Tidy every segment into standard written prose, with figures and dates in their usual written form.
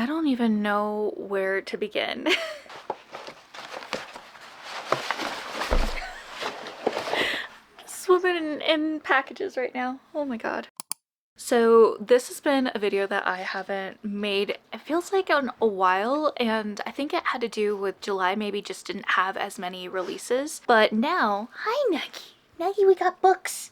don't even know where to begin. Swimming in packages right now. Oh my god. So this has been a video that I haven't made, it feels like in a while, and I think it had to do with July maybe just didn't have as many releases. But now, hi Nuggie. Nuggie, we got books.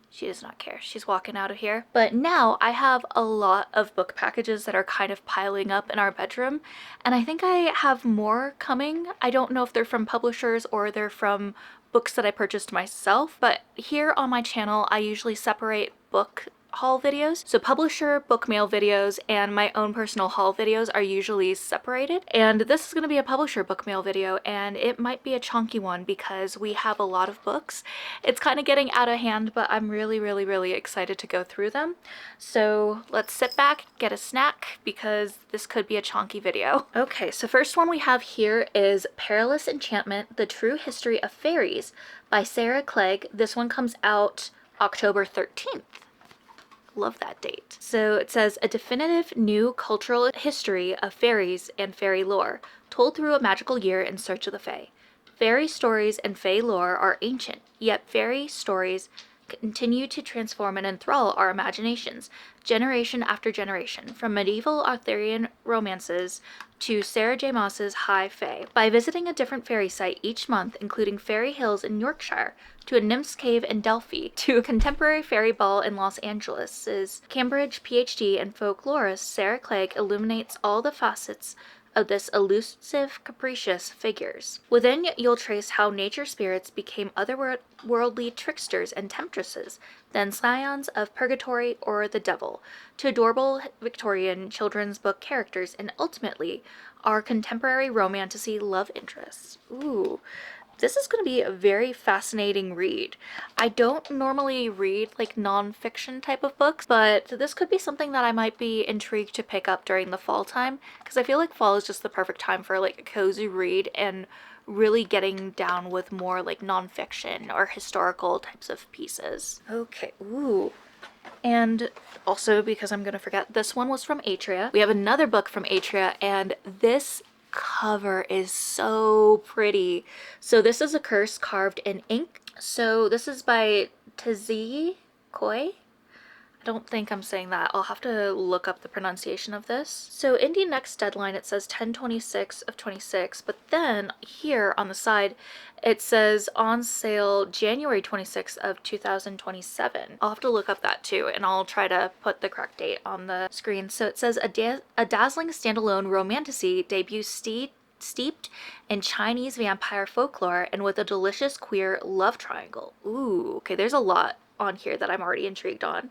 She does not care. She's walking out of here. But now I have a lot of book packages that are kind of piling up in our bedroom, and I think I have more coming. I don't know if they're from publishers or they're from books that I purchased myself, but here on my channel I usually separate book haul videos. So publisher book mail videos and my own personal haul videos are usually separated. And this is going to be a publisher book mail video, and it might be a chunky one because we have a lot of books. It's kind of getting out of hand, but I'm really excited to go through them. So let's sit back, get a snack, because this could be a chunky video. Okay, so first one we have here is Perilous Enchantment: The True History of Fairies by Sarah Clegg. This one comes out October 13th. Love that date. So it says, a definitive new cultural history of fairies and fairy lore, told through a magical year in search of the fae. Fairy stories and fae lore are ancient, yet fairy stories continue to transform and enthrall our imaginations, generation after generation, from medieval Arthurian romances to Sarah J. Maas's High Fae. By visiting a different fairy site each month, including Fairy Hills in Yorkshire, to a nymph's cave in Delphi, to a contemporary fairy ball in Los Angeles' Cambridge PhD and folklorist Sarah Clegg illuminates all the facets of this elusive, capricious figures. Within, you'll trace how nature spirits became otherworldly tricksters and temptresses, then scions of purgatory or the devil, to adorable Victorian children's book characters, and ultimately, our contemporary romantasy love interests. Ooh. This is going to be a very fascinating read. I don't normally read like non-fiction type of books, but this could be something that I might be intrigued to pick up during the fall time, because I feel like fall is just the perfect time for like a cozy read and really getting down with more like non-fiction or historical types of pieces. Okay, ooh. And also, because I'm gonna forget, this one was from Atria. We have another book from Atria, and this cover is so pretty. So this is a curse carved in ink. So this is by Tazee Koi. I don't think I'm saying that. I'll have to look up the pronunciation of this. So indie next deadline, it says 10/26 of 26, but then here on the side it says on sale January 26th of 2027. I'll have to look up that too, and I'll try to put the correct date on the screen. So it says a dazzling standalone romantasy debuts steeped in Chinese vampire folklore and with a delicious queer love triangle. Ooh, okay, there's a lot on here that I'm already intrigued on.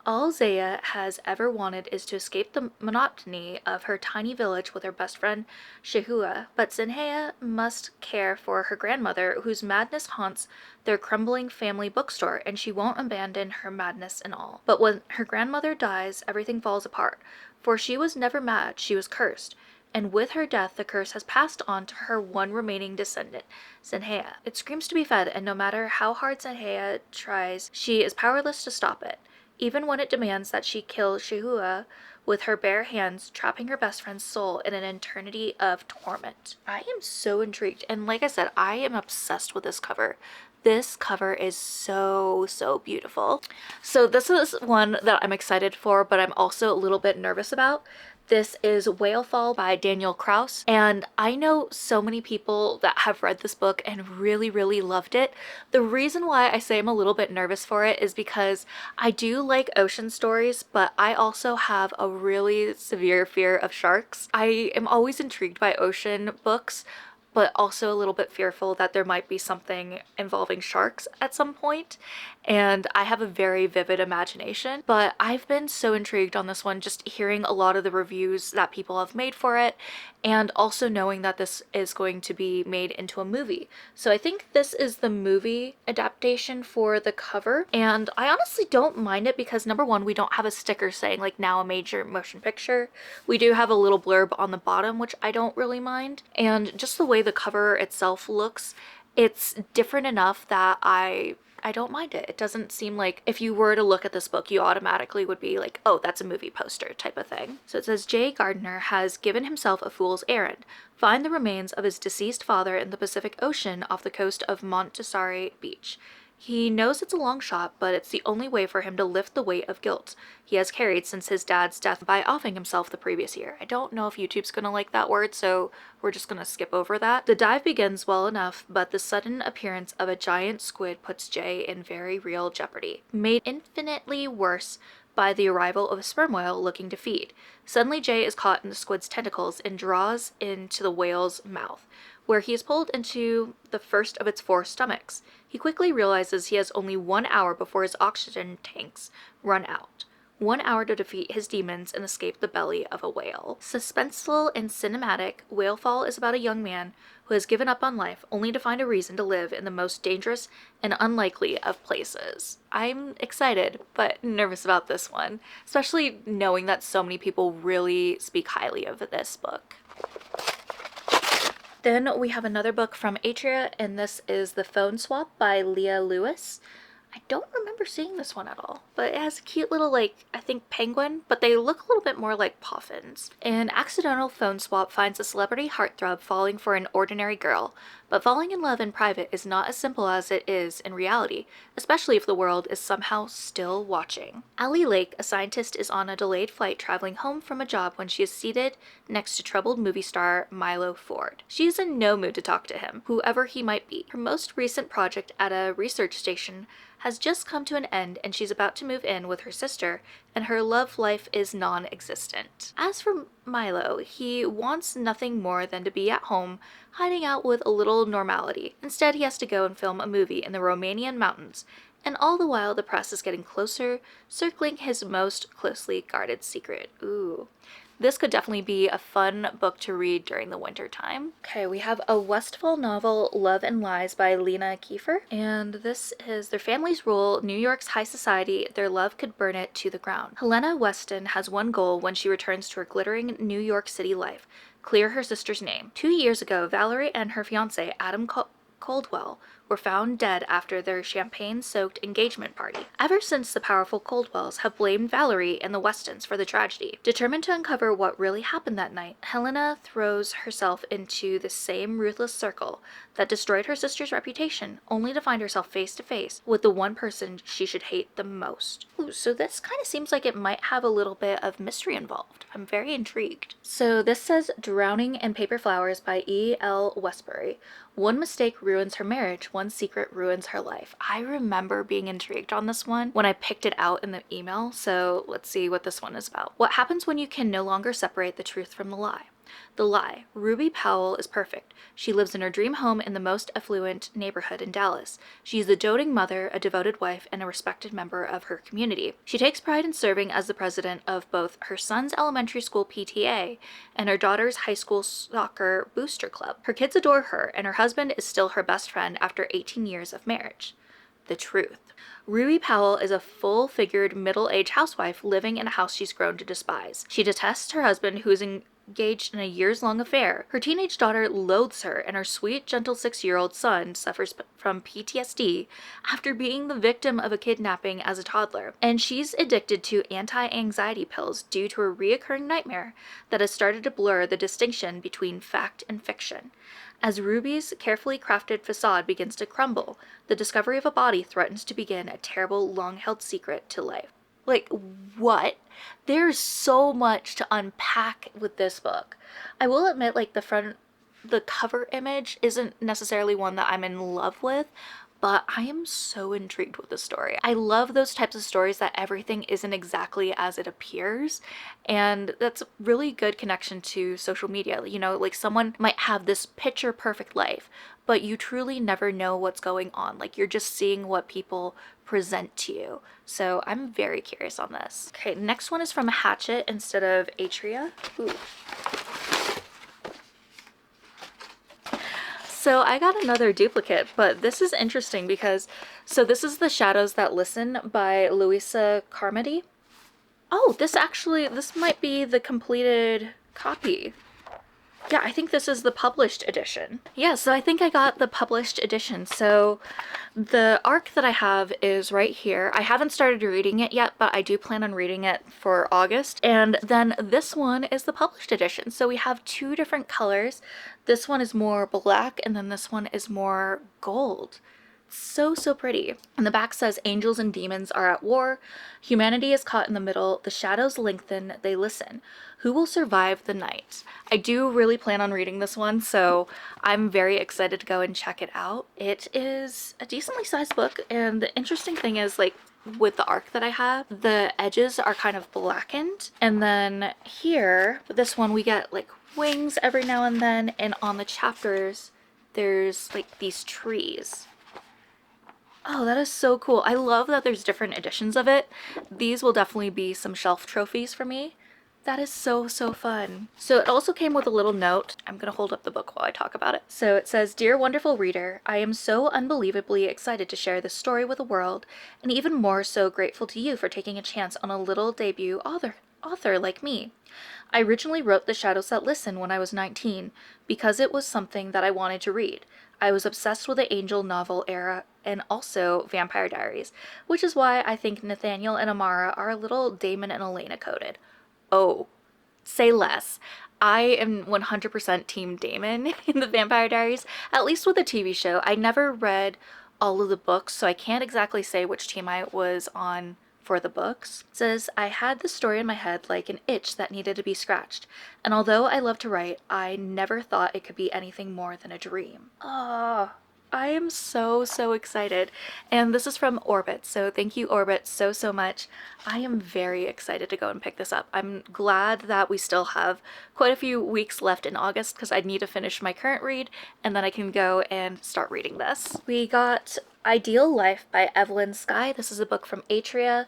All Zaya has ever wanted is to escape the monotony of her tiny village with her best friend Shihua, but Zenhea must care for her grandmother, whose madness haunts their crumbling family bookstore, and she won't abandon her madness and all. But when her grandmother dies, everything falls apart, for she was never mad, she was cursed. And with her death, the curse has passed on to her one remaining descendant, Zenhea. It screams to be fed, and no matter how hard Zenhea tries, she is powerless to stop it, even when it demands that she kill Shihua with her bare hands, trapping her best friend's soul in an eternity of torment. I am so intrigued, and like I said, I am obsessed with this cover. This cover is so beautiful. So this is one that I'm excited for, but I'm also a little bit nervous about. This is Whalefall by Daniel Kraus, and I know so many people that have read this book and really loved it. The reason why I say I'm a little bit nervous for it is because I do like ocean stories, but I also have a really severe fear of sharks. I am always intrigued by ocean books, but also a little bit fearful that there might be something involving sharks at some point, and I have a very vivid imagination. But I've been so intrigued on this one, just hearing a lot of the reviews that people have made for it, and also knowing that this is going to be made into a movie. So I think this is the movie adaptation for the cover, and I honestly don't mind it because number one, we don't have a sticker saying like now a major motion picture. We do have a little blurb on the bottom, which I don't really mind, and just the way the cover itself looks, it's different enough that I I don't mind it. It doesn't seem like if you were to look at this book, you automatically would be like, oh, that's a movie poster type of thing. So it says, Jay Gardner has given himself a fool's errand. Find the remains of his deceased father in the Pacific Ocean off the coast of Montessori Beach. He knows it's a long shot, but it's the only way for him to lift the weight of guilt he has carried since his dad's death by offing himself the previous year. I don't know if YouTube's gonna like that word, so we're just gonna skip over that. The dive begins well enough, but the sudden appearance of a giant squid puts Jay in very real jeopardy, made infinitely worse by the arrival of a sperm whale looking to feed. Suddenly Jay is caught in the squid's tentacles and draws into the whale's mouth, where he is pulled into the first of its 4 stomachs. He quickly realizes he has only 1 hour before his oxygen tanks run out. 1 hour to defeat his demons and escape the belly of a whale. Suspenseful and cinematic, Whalefall is about a young man who has given up on life only to find a reason to live in the most dangerous and unlikely of places. I'm excited, but nervous about this one, especially knowing that so many people really speak highly of this book. Then we have another book from Atria, and this is The Phone Swap by Leah Lewis. I don't remember seeing this one at all, but it has a cute little, like, I think penguin, but they look a little bit more like puffins. An accidental phone swap finds a celebrity heartthrob falling for an ordinary girl, but falling in love in private is not as simple as it is in reality, especially if the world is somehow still watching. Allie Lake, a scientist, is on a delayed flight traveling home from a job when she is seated next to troubled movie star Milo Ford. She is in no mood to talk to him, whoever he might be. Her most recent project at a research station has just come to an end, and she's about to move in with her sister, and her love life is non-existent. As for Milo, he wants nothing more than to be at home, hiding out with a little normality. Instead, he has to go and film a movie in the Romanian mountains, and all the while the press is getting closer, circling his most closely guarded secret. Ooh. This could definitely be a fun book to read during the winter time. Okay, we have a Westfall novel, Love and Lies by Lena Kiefer. And this is Their Families Rule, New York's High Society, Their Love Could Burn It to the Ground. Helena Weston has one goal when she returns to her glittering New York City life: clear her sister's name. 2 years ago, Valerie and her fiancé, Adam Coldwell, were found dead after their champagne-soaked engagement party. Ever since, the powerful Coldwells have blamed Valerie and the Westons for the tragedy. Determined to uncover what really happened that night, Helena throws herself into the same ruthless circle that destroyed her sister's reputation, only to find herself face to face with the one person she should hate the most. Ooh, so this kind of seems like it might have a little bit of mystery involved. I'm very intrigued. So this says Drowning in Paper Flowers by E.L. Westbury. One mistake ruins her marriage, one secret ruins her life. I remember being intrigued on this one when I picked it out in the email, so let's see what this one is about. What happens when you can no longer separate the truth from the lie? The lie. Ruby Powell is perfect. She lives in her dream home in the most affluent neighborhood in Dallas. She is a doting mother, a devoted wife, and a respected member of her community. She takes pride in serving as the president of both her son's elementary school PTA and her daughter's high school soccer booster club. Her kids adore her, and her husband is still her best friend after 18 years of marriage. The truth. Ruby Powell is a full-figured middle-aged housewife living in a house she's grown to despise. She detests her husband, who is engaged in a years-long affair. Her teenage daughter loathes her, and her sweet, gentle 6-year-old son suffers from PTSD after being the victim of a kidnapping as a toddler. And she's addicted to anti-anxiety pills due to a reoccurring nightmare that has started to blur the distinction between fact and fiction. As Ruby's carefully crafted facade begins to crumble, the discovery of a body threatens to begin a terrible, long-held secret to life. Like, what? There's so much to unpack with this book. I will admit, like, the cover image isn't necessarily one that I'm in love with, but I am so intrigued with this story. I love those types of stories that everything isn't exactly as it appears, and that's a really good connection to social media. You know, like, someone might have this picture perfect life, but you truly never know what's going on. Like, you're just seeing what people present to you. So I'm very curious on this. Okay, next one is from Hatchet instead of Atria. Ooh. So I got another duplicate, but this is interesting because, so this is The Shadows That Listen by Louisa Carmody. Oh, this might be the completed copy. Yeah, I think this is the published edition. Yeah, so I think I got the published edition. So the arc that I have is right here. I haven't started reading it yet, but I do plan on reading it for August. And then this one is the published edition. So we have two different colors. This one is more black, and then this one is more gold. So, so pretty. And the back says, angels and demons are at war. Humanity is caught in the middle. The shadows lengthen. They listen. Who will survive the night? I do really plan on reading this one, so I'm very excited to go and check it out. It is a decently sized book, and the interesting thing is, like, with the arc that I have, the edges are kind of blackened. And then here, with this one, we get like wings every now and then, and on the chapters, there's like these trees. Oh, that is so cool. I love that there's different editions of it. These will definitely be some shelf trophies for me. That is so, so fun. So it also came with a little note. I'm gonna hold up the book while I talk about it. So it says, "Dear wonderful reader, I am so unbelievably excited to share this story with the world, and even more so grateful to you for taking a chance on a little debut author like me. I originally wrote The Shadows That Listen when I was 19 because it was something that I wanted to read. I was obsessed with the angel novel era and also Vampire Diaries, which is why I think Nathaniel and Amara are a little Damon and Elena coded. Oh, say less. I am 100% Team Damon in the Vampire Diaries, at least with the TV show. I never read all of the books, so I can't exactly say which team I was on for the books. It says, I had the story in my head like an itch that needed to be scratched, and although I love to write, I never thought it could be anything more than a dream. Oh, I am so, so excited. And this is from Orbit, so thank you, Orbit, so, so much. I am very excited to go and pick this up. I'm glad that we still have quite a few weeks left in August because I need to finish my current read, and then I can go and start reading this. We got Ideal Life by Evelyn Skye. This is a book from Atria,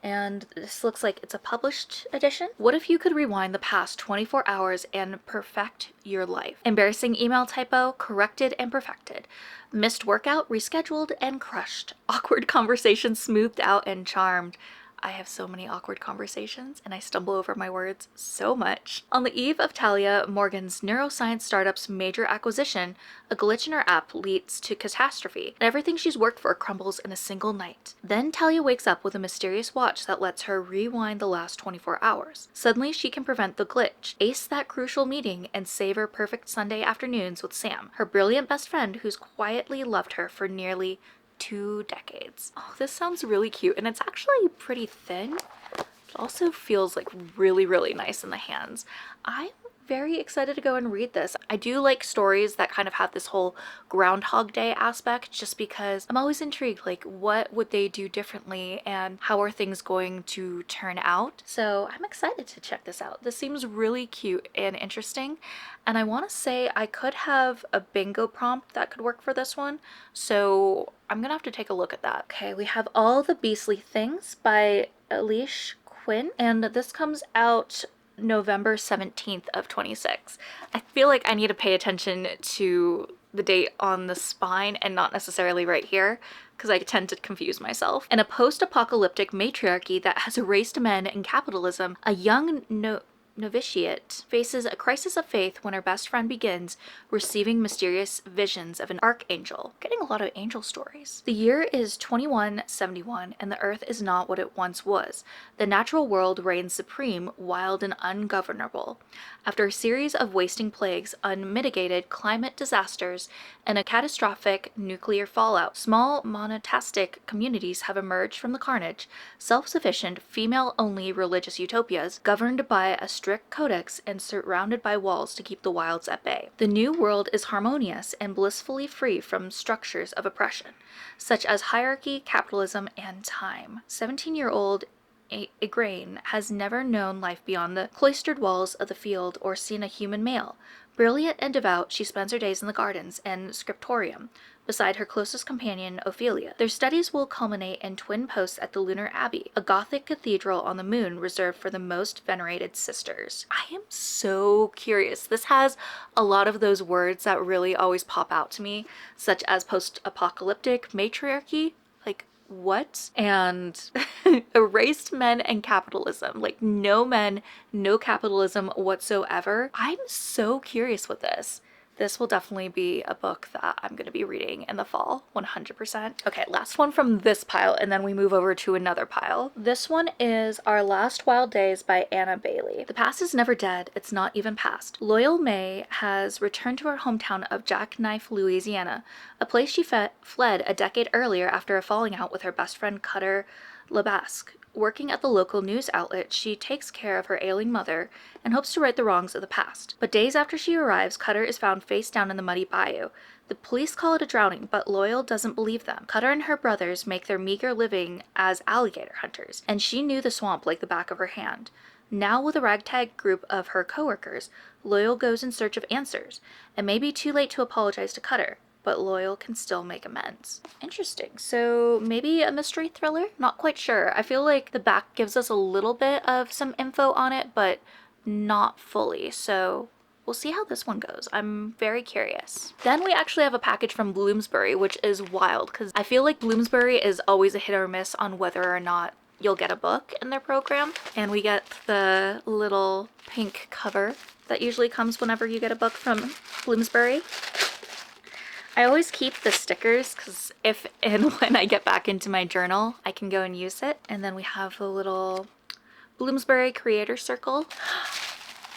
and this looks like it's a published edition. What if you could rewind the past 24 hours and perfect your life? Embarrassing email typo, corrected and perfected. Missed workout, rescheduled and crushed. Awkward conversation, smoothed out and charmed. I have so many awkward conversations and I stumble over my words so much. On the eve of Talia Morgan's neuroscience startup's major acquisition, a glitch in her app leads to catastrophe, and everything she's worked for crumbles in a single night. Then Talia wakes up with a mysterious watch that lets her rewind the last 24 hours. Suddenly she can prevent the glitch, ace that crucial meeting, and savor perfect Sunday afternoons with Sam, her brilliant best friend who's quietly loved her for nearly 2 decades. Oh, this sounds really cute, and it's actually pretty thin. It also feels like really, really nice in the hands. I'm very excited to go and read this. I do like stories that kind of have this whole Groundhog Day aspect just because I'm always intrigued, like what would they do differently and how are things going to turn out? So I'm excited to check this out. This seems really cute and interesting, and I want to say I could have a bingo prompt that could work for this one, so I'm gonna have to take a look at that. Okay, we have All the Beastly Things by Elish Quinn, and this comes out November 17th of 26. I feel like I need to pay attention to the date on the spine and not necessarily right here because I tend to confuse myself. In a post-apocalyptic matriarchy that has erased men and capitalism, a young novitiate faces a crisis of faith when her best friend begins receiving mysterious visions of an archangel. Getting a lot of angel stories. The year is 2171 and the earth is not what it once was. The natural world reigns supreme, wild and ungovernable. After a series of wasting plagues, unmitigated climate disasters, and a catastrophic nuclear fallout, small monastic communities have emerged from the carnage, self-sufficient, female-only religious utopias governed by a strict codex and surrounded by walls to keep the wilds at bay. The new world is harmonious and blissfully free from structures of oppression, such as hierarchy, capitalism, and time. 17-year-old Igraine has never known life beyond the cloistered walls of the field or seen a human male. Brilliant and devout, she spends her days in the gardens and scriptorium, beside her closest companion, Ophelia. Their studies will culminate in twin posts at the Lunar Abbey, a Gothic cathedral on the moon reserved for the most venerated sisters. I am so curious. This has a lot of those words that really always pop out to me, such as post-apocalyptic, matriarchy. Like, what? And erased men and capitalism, like no men, no capitalism whatsoever. I'm so curious with this. This will definitely be a book that I'm going to be reading in the fall, 100%. Okay, last one from this pile, and then we move over to another pile. This one is Our Last Wild Days by Anna Bailey. The past is never dead, it's not even past. Loyal May has returned to her hometown of Jackknife, Louisiana, a place she fled a decade earlier after a falling out with her best friend Cutter LeBasque. Working at the local news outlet, she takes care of her ailing mother and hopes to right the wrongs of the past. But days after she arrives, Cutter is found face down in the muddy bayou. The police call it a drowning, but Loyal doesn't believe them. Cutter and her brothers make their meager living as alligator hunters, and she knew the swamp like the back of her hand. Now, with a ragtag group of her coworkers, Loyal goes in search of answers. It may be too late to apologize to Cutter, but Loyal can still make amends. Interesting. So maybe a mystery thriller? Not quite sure. I feel like the back gives us a little bit of some info on it, but not fully. So we'll see how this one goes. I'm very curious. Then we actually have a package from Bloomsbury, which is wild because I feel like Bloomsbury is always a hit or miss on whether or not you'll get a book in their program. And we get the little pink cover that usually comes whenever you get a book from Bloomsbury. I always keep the stickers because if and when I get back into my journal, I can go and use it. And then we have the little Bloomsbury Creator Circle.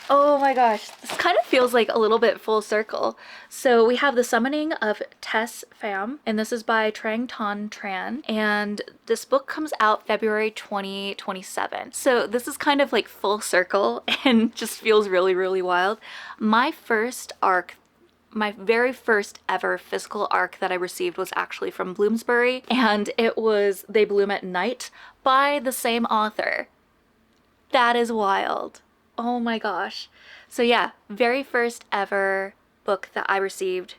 Oh my gosh, this kind of feels like a little bit full circle. So we have The Summoning of Tess Pham, and this is by Trang Ton Tran, and this book comes out February 2027. So this is kind of like full circle and just feels really, really wild. My very first ever physical ARC that I received was actually from Bloomsbury, and it was They Bloom at Night by the same author. That is wild. Oh my gosh. So yeah, very first ever book that I received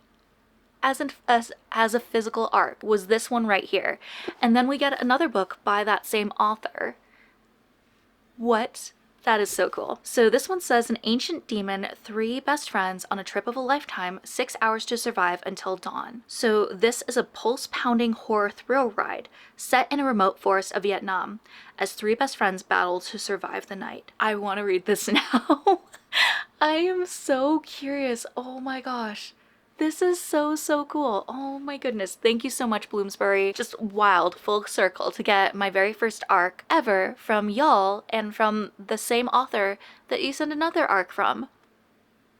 as a physical ARC was this one right here. And then we get another book by that same author. What? That is so cool. So this one says an ancient demon, 3 best friends on a trip of a lifetime, 6 hours to survive until dawn. So this is a pulse-pounding horror thrill ride set in a remote forest of Vietnam as 3 best friends battle to survive the night. I want to read this now. I am so curious. Oh my gosh. This is so, so cool. Oh my goodness. Thank you so much, Bloomsbury. Just wild, full circle to get my very first ARC ever from y'all and from the same author that you sent another ARC from.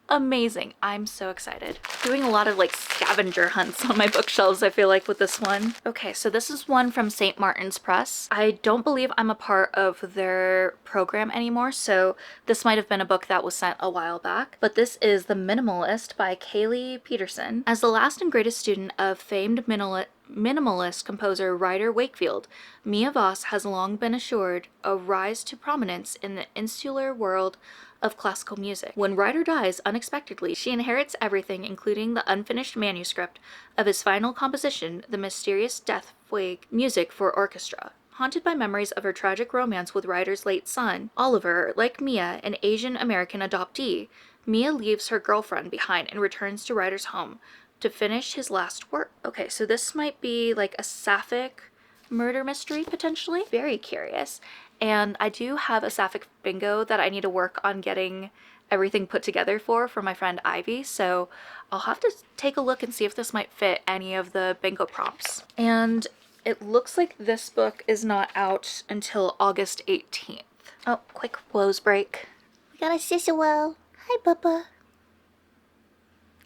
Amazing. I'm so excited. Doing a lot of like scavenger hunts on my bookshelves, I feel like, with this one. Okay, so this is one from St. Martin's Press. I don't believe I'm a part of their program anymore, so this might have been a book that was sent a while back. But this is The Minimalist by Kaylee Peterson. As the last and greatest student of famed minimalist composer Ryder Wakefield, Mia Voss has long been assured a rise to prominence in the insular world of classical music. When Ryder dies unexpectedly, she inherits everything, including the unfinished manuscript of his final composition, The Mysterious Death Fugue, music for orchestra. Haunted by memories of her tragic romance with Ryder's late son, Oliver, like Mia, an Asian American adoptee, Mia leaves her girlfriend behind and returns to Ryder's home to finish his last work. Okay, so this might be like a sapphic murder mystery, potentially. Very curious. And I do have a sapphic bingo that I need to work on getting everything put together for my friend Ivy, so I'll have to take a look and see if this might fit any of the bingo prompts. And it looks like this book is not out until August 18th. Oh, quick blows break. We got a sissawell. Hi, Papa.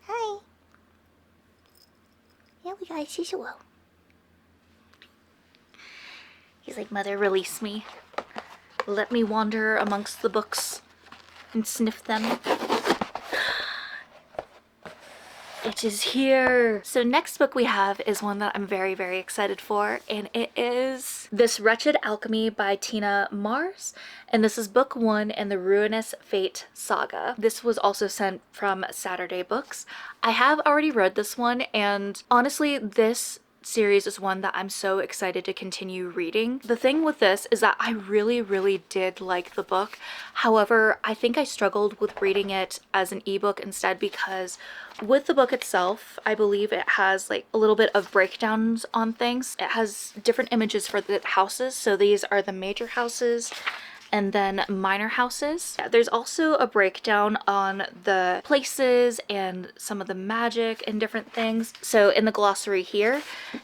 Hi. Yeah, we got a sissawell. He's like, Mother, release me. Let me wander amongst the books and sniff them. It is here. So next book we have is one that I'm very, very excited for, and it is This Wretched Alchemy by Tina Mars, and this is book 1 in the Ruinous Fate saga. This was also sent from Saturday Books. I have already read this one, and honestly, this series is one that I'm so excited to continue reading. The thing with this is that I really did like the book. However, I think I struggled with reading it as an ebook instead, because with the book itself, I believe it has like a little bit of breakdowns on things. It has different images for the houses. So these are the major houses and then minor houses. Yeah, there's also a breakdown on the places and some of the magic and different things, so in the glossary here.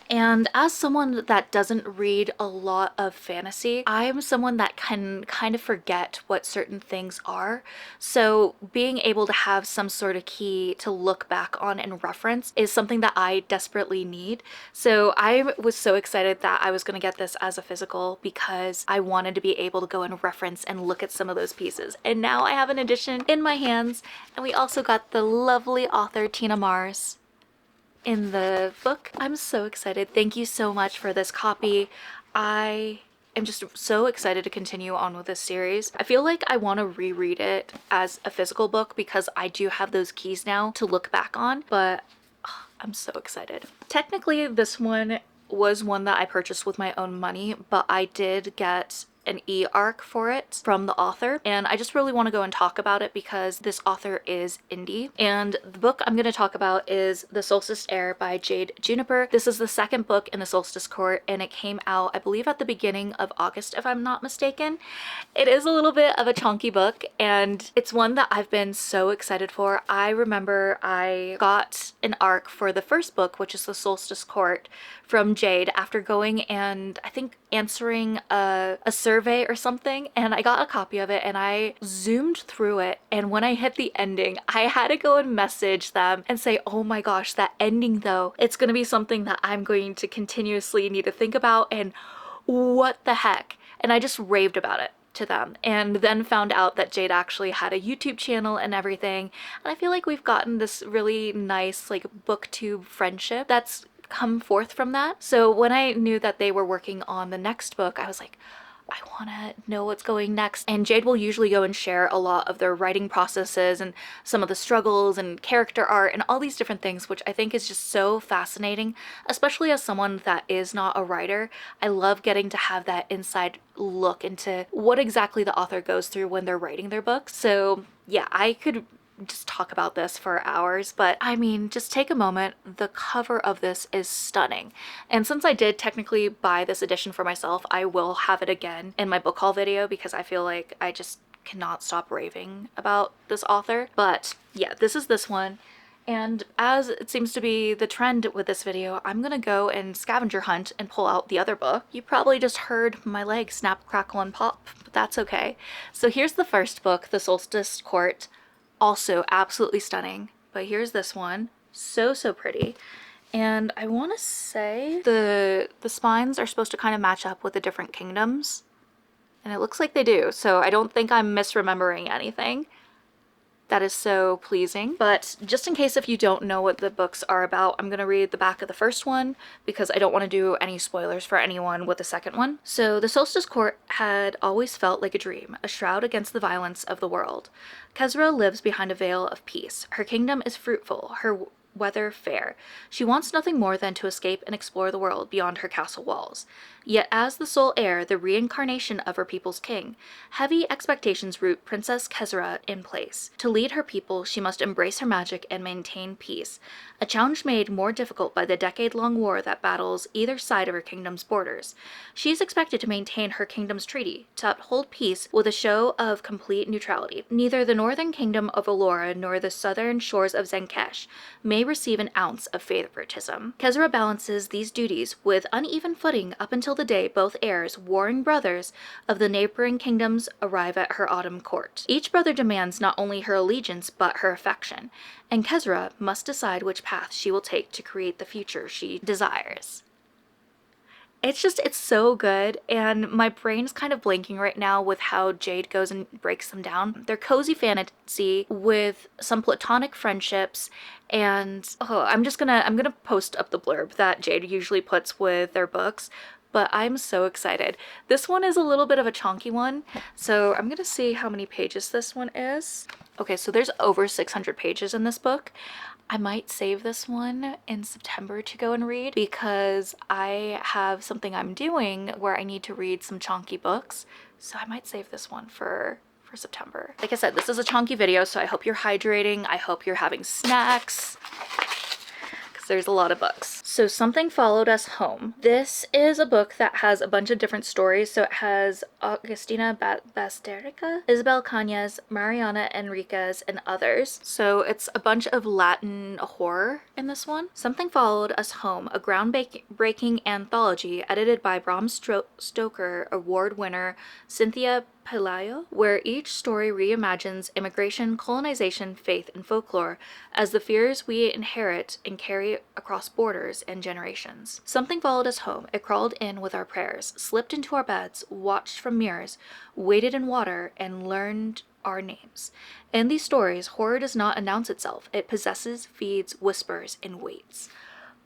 And as someone that doesn't read a lot of fantasy, I'm someone that can kind of forget what certain things are, so being able to have some sort of key to look back on and reference is something that I desperately need. So I was so excited that I was going to get this as a physical, because I wanted to be able to go and reference and look at some of those pieces. And now I have an edition in my hands, and we also got the lovely author Tina Mars in the book. I'm so excited. Thank you so much for this copy. I am just so excited to continue on with this series. I feel like I want to reread it as a physical book because I do have those keys now to look back on, but I'm so excited. Technically, this one was one that I purchased with my own money, but I did get an e-arc for it from the author, and I just really want to go and talk about it because this author is indie. And the book I'm going to talk about is The Solstice Heir by Jade Juniper. This is the second book in the Solstice Court, and it came out, I believe, at the beginning of August, if I'm not mistaken. It is a little bit of a chunky book, and it's one that I've been so excited for. I remember I got an arc for the first book, which is The Solstice Court, from Jade after going and I think answering a survey or something, and I got a copy of it and I zoomed through it, and when I hit the ending I had to go and message them and say, oh my gosh, that ending though, it's gonna be something that I'm going to continuously need to think about, and what the heck. And I just raved about it to them, and then found out that Jade actually had a YouTube channel and everything, and I feel like we've gotten this really nice like booktube friendship that's come forth from that. So when I knew that they were working on the next book, I was like, I want to know what's going next. And Jade will usually go and share a lot of their writing processes and some of the struggles and character art and all these different things, which I think is just so fascinating, especially as someone that is not a writer. I love getting to have that inside look into what exactly the author goes through when they're writing their books. So yeah, I could just talk about this for hours, but I mean, just take a moment. The cover of this is stunning, and since I did technically buy this edition for myself, I will have it again in my book haul video because I feel like I just cannot stop raving about this author. But yeah, this is this one, and as it seems to be the trend with this video, I'm gonna go and scavenger hunt and pull out the other book. You probably just heard my leg snap, crackle, and pop, but that's okay. So here's the first book, The Solstice Court. Also absolutely stunning, but here's this one, so pretty. And I want to say the spines are supposed to kind of match up with the different kingdoms, and it looks like they do, so I don't think I'm misremembering anything. That is so pleasing. But just in case if you don't know what the books are about, I'm going to read the back of the first one because I don't want to do any spoilers for anyone with the second one. So the Solstice Court had always felt like a dream, a shroud against the violence of the world. Kezra lives behind a veil of peace. Her kingdom is fruitful, her weather fair. She wants nothing more than to escape and explore the world beyond her castle walls. Yet as the sole heir, the reincarnation of her people's king, heavy expectations root Princess Kezra in place. To lead her people, she must embrace her magic and maintain peace, a challenge made more difficult by the decade-long war that battles either side of her kingdom's borders. She is expected to maintain her kingdom's treaty, to uphold peace with a show of complete neutrality. Neither the northern kingdom of Allura nor the southern shores of Zenkesh may receive an ounce of favoritism. Kezra balances these duties with uneven footing up until the day both heirs, warring brothers, of the neighboring kingdoms arrive at her autumn court. Each brother demands not only her allegiance but her affection, and Kezra must decide which path she will take to create the future she desires. It's so good, and my brain's kind of blanking right now with how Jade goes and breaks them down. They're cozy fantasy with some platonic friendships, and I'm gonna post up the blurb that Jade usually puts with their books, but I'm so excited. This one is a little bit of a chunky one, so I'm gonna see how many pages this one is. Okay, so there's over 600 pages in this book. I might save this one in September to go and read because I have something I'm doing where I need to read some chunky books, so I might save this one for September. Like I said, this is a chunky video, so I hope you're hydrating. I hope you're having snacks, there's a lot of books. So Something Followed Us Home. This is a book that has a bunch of different stories. So it has Agustina Basterica, Isabel Cañas, Mariana Enriquez, and others. So it's a bunch of Latin horror in this one. Something Followed Us Home, a groundbreaking anthology edited by Bram Stoker Award winner Cynthia Pelayo, where each story reimagines immigration, colonization, faith, and folklore as the fears we inherit and carry across borders and generations. Something followed us home. It crawled in with our prayers, slipped into our beds, watched from mirrors, waded in water, and learned our names. In these stories, horror does not announce itself. It possesses, feeds, whispers, and waits.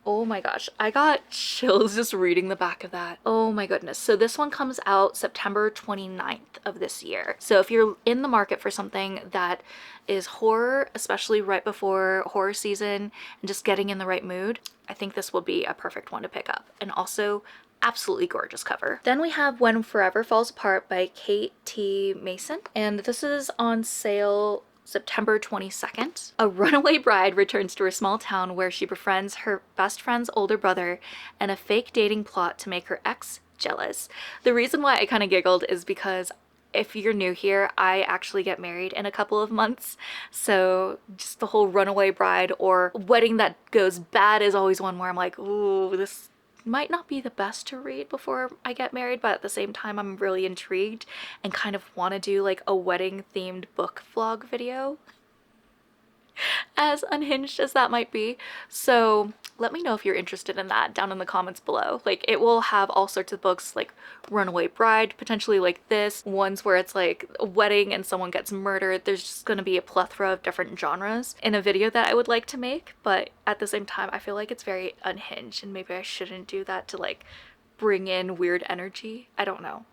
Oh my gosh, I got chills just reading the back of that. Oh my goodness. So this one comes out September 29th of this year. So if you're in the market for something that is horror, especially right before horror season and just getting in the right mood, I think this will be a perfect one to pick up. And also absolutely gorgeous cover. Then we have When Forever Falls Apart by Kate T. Mason. And this is on sale September 22nd. A runaway bride returns to her small town where she befriends her best friend's older brother in a fake dating plot to make her ex jealous. The reason why I kind of giggled is because if you're new here, I actually get married in a couple of months. So just the whole runaway bride or wedding that goes bad is always one where I'm like, ooh, this might not be the best to read before I get married, but at the same time I'm really intrigued and kind of want to do like a wedding themed book vlog video, as unhinged as that might be. So let me know if you're interested in that down in the comments below. Like, it will have all sorts of books like Runaway Bride, potentially like this, ones where it's like a wedding and someone gets murdered. There's just going to be a plethora of different genres in a video that I would like to make, but at the same time I feel like it's very unhinged and maybe I shouldn't do that to like bring in weird energy. I don't know.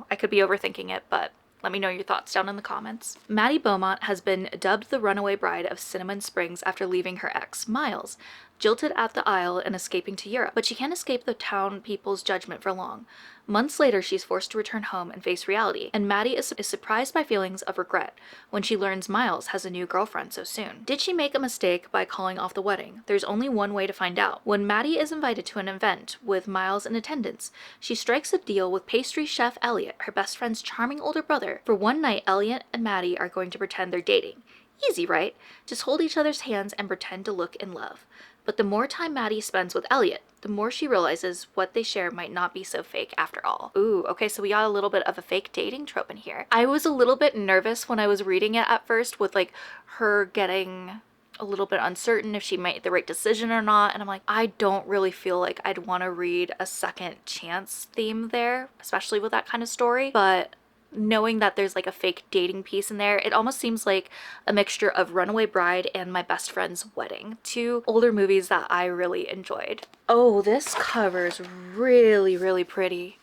I could be overthinking it, but let me know your thoughts down in the comments. Maddie Beaumont has been dubbed the runaway bride of Cinnamon Springs after leaving her ex, Miles, jilted at the Isle and escaping to Europe. But she can't escape the town people's judgment for long. Months later, she's forced to return home and face reality, and Maddie is surprised by feelings of regret when she learns Miles has a new girlfriend so soon. Did she make a mistake by calling off the wedding? There's only one way to find out. When Maddie is invited to an event with Miles in attendance, she strikes a deal with pastry chef Elliot, her best friend's charming older brother. For one night, Elliot and Maddie are going to pretend they're dating. Easy, right? Just hold each other's hands and pretend to look in love. But the more time Maddie spends with Elliot, the more she realizes what they share might not be so fake after all. Ooh, okay, so we got a little bit of a fake dating trope in here. I was a little bit nervous when I was reading it at first with like her getting a little bit uncertain if she made the right decision or not, and I'm like, I don't really feel like I'd want to read a second chance theme there, especially with that kind of story. But knowing that there's like a fake dating piece in there, it almost seems like a mixture of Runaway Bride and My Best Friend's Wedding, two older movies that I really enjoyed. Oh, this cover's really, really pretty.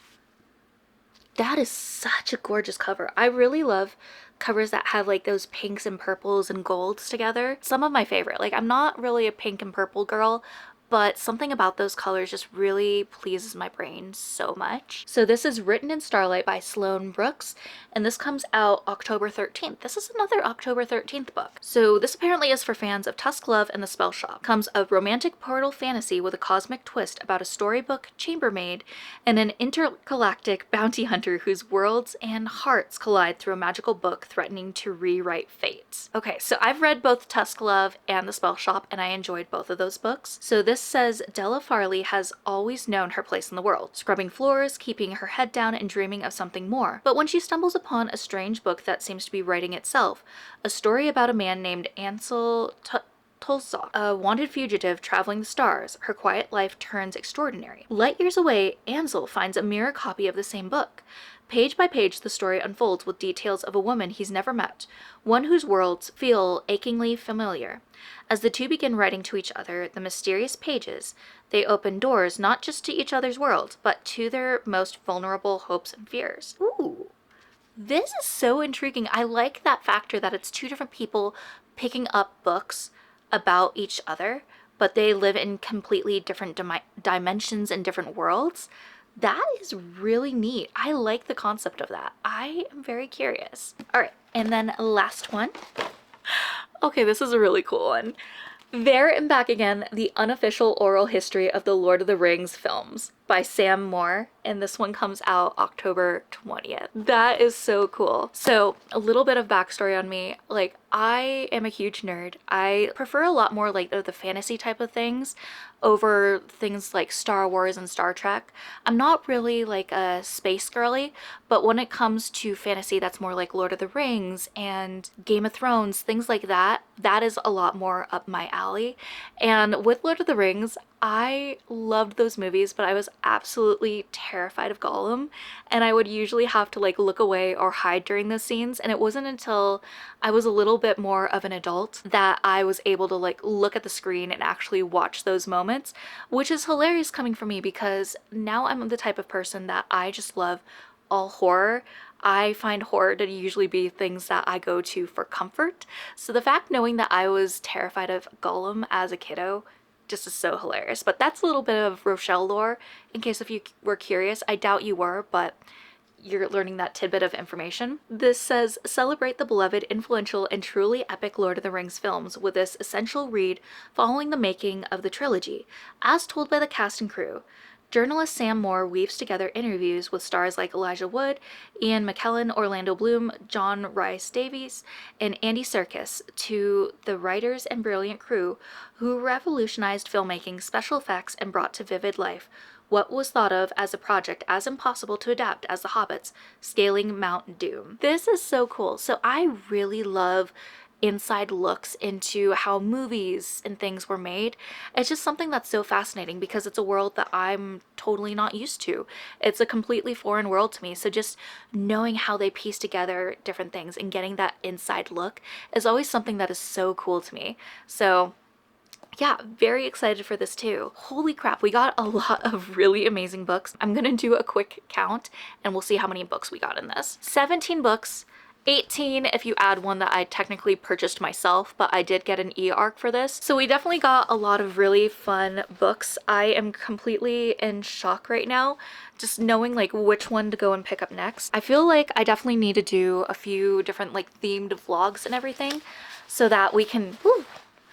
That is such a gorgeous cover. I really love covers that have like those pinks and purples and golds together. Some of my favorite. Like, I'm not really a pink and purple girl, but something about those colors just really pleases my brain so much. So this is Written in Starlight by Sloane Brooks, and this comes out October 13th. This is another October 13th book. So this apparently is for fans of Tusk Love and the Spell Shop. Comes a romantic portal fantasy with a cosmic twist about a storybook chambermaid and an intergalactic bounty hunter whose worlds and hearts collide through a magical book threatening to rewrite fate. Okay, so I've read both Tusk Love and the Spell Shop, and I enjoyed both of those books. So this says Della Farley has always known her place in the world, scrubbing floors, keeping her head down, and dreaming of something more. But when she stumbles upon a strange book that seems to be writing itself, a story about a man named Ansel Tolzok, a wanted fugitive traveling the stars, her quiet life turns extraordinary. Light years away, Ansel finds a mirror copy of the same book. Page by page, the story unfolds with details of a woman he's never met, one whose worlds feel achingly familiar. As the two begin writing to each other the mysterious pages, they open doors not just to each other's world, but to their most vulnerable hopes and fears. Ooh, this is so intriguing. I like that factor that it's two different people picking up books about each other, but they live in completely different dimensions and different worlds. That is really neat. I like the concept of that. I am very curious. All right, and then last one. Okay, this is a really cool one. There and Back Again, the unofficial oral history of the Lord of the Rings films by Sam Moore, and this one comes out October 20th. That is so cool. So a little bit of backstory on me. Like, I am a huge nerd. I prefer a lot more like the fantasy type of things over things like Star Wars and Star Trek. I'm not really like a space girly, but when it comes to fantasy, that's more like Lord of the Rings and Game of Thrones, things like that. That is a lot more up my alley. And with Lord of the Rings, I loved those movies, but I was absolutely terrified of Gollum, and I would usually have to like look away or hide during those scenes. And it wasn't until I was a little bit more of an adult that I was able to like look at the screen and actually watch those moments, which is hilarious coming from me because now I'm the type of person that I just love all horror. I find horror to usually be things that I go to for comfort. So the fact knowing that I was terrified of Gollum as a kiddo just is so hilarious. But that's a little bit of Rochelle lore, in case if you were curious. I doubt you were, but you're learning that tidbit of information. This says, celebrate the beloved, influential, and truly epic Lord of the Rings films with this essential read following the making of the trilogy, as told by the cast and crew. Journalist Sam Moore weaves together interviews with stars like Elijah Wood, Ian McKellen, Orlando Bloom, John Rhys Davies, and Andy Serkis to the writers and brilliant crew who revolutionized filmmaking, special effects, and brought to vivid life what was thought of as a project as impossible to adapt as The Hobbits, scaling Mount Doom. This is so cool. So I really love inside looks into how movies and things were made. It's just something that's so fascinating because it's a world that I'm totally not used to. It's a completely foreign world to me. So just knowing how they piece together different things and getting that inside look is always something that is so cool to me. So yeah, very excited for this too. Holy crap, we got a lot of really amazing books. I'm gonna do a quick count and we'll see how many books we got in this. 17 books. 18 if you add one that I technically purchased myself, but I did get an e-arc for this. So we definitely got a lot of really fun books. I am completely in shock right now, just knowing like which one to go and pick up next. I feel like I definitely need to do a few different like themed vlogs and everything so that we can,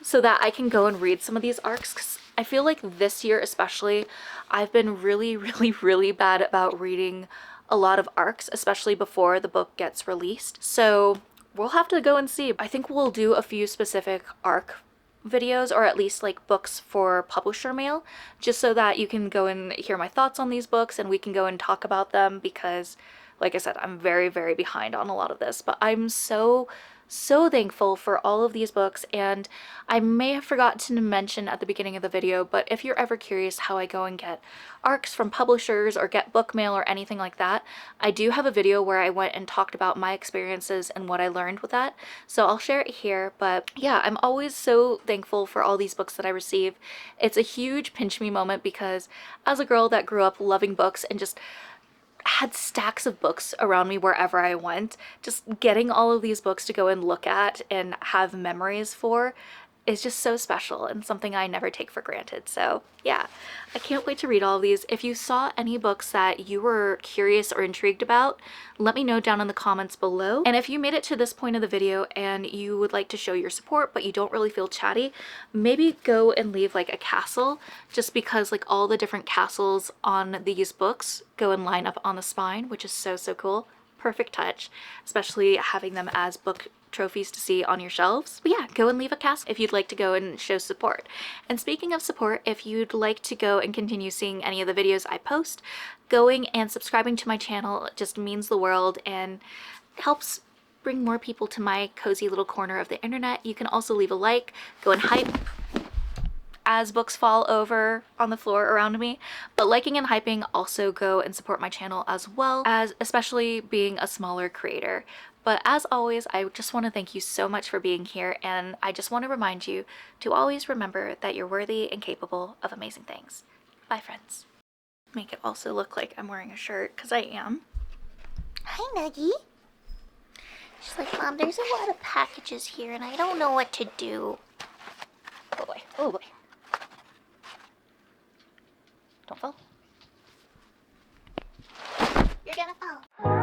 so that I can go and read some of these arcs, because I feel like this year especially, I've been really bad about reading a lot of arcs, especially before the book gets released. So we'll have to go and see. I think we'll do a few specific arc videos, or at least like books for publisher mail, just so that you can go and hear my thoughts on these books and we can go and talk about them, because like I said, I'm very behind on a lot of this, but I'm so thankful for all of these books. And I may have forgotten to mention at the beginning of the video, but if you're ever curious how I go and get arcs from publishers or get book mail or anything like that, I do have a video where I went and talked about my experiences and what I learned with that, so I'll share it here. But yeah, I'm always so thankful for all these books that I receive. It's a huge pinch me moment because as a girl that grew up loving books and just had stacks of books around me wherever I went, just getting all of these books to go and look at and have memories for is just so special and something I never take for granted. So yeah, I can't wait to read all of these. If you saw any books that you were curious or intrigued about, let me know down in the comments below. And if you made it to this point of the video and you would like to show your support but you don't really feel chatty, maybe go and leave like a castle, just because like all the different castles on these books go and line up on the spine, which is so cool. Perfect touch, especially having them as book trophies to see on your shelves. But yeah, go and leave a cast if you'd like to go and show support. And speaking of support, if you'd like to go and continue seeing any of the videos I post, going and subscribing to my channel just means the world and helps bring more people to my cozy little corner of the internet. You can also leave a like, go and hype as books fall over on the floor around me, but liking and hyping also go and support my channel as well, as especially being a smaller creator. But as always, I just want to thank you so much for being here, and I just want to remind you to always remember that you're worthy and capable of amazing things. Bye, friends. Make it also look like I'm wearing a shirt, because I am. Hi, Nuggie. She's like, Mom, there's a lot of packages here and I don't know what to do. Oh boy, oh boy. Don't fall. You're gonna fall.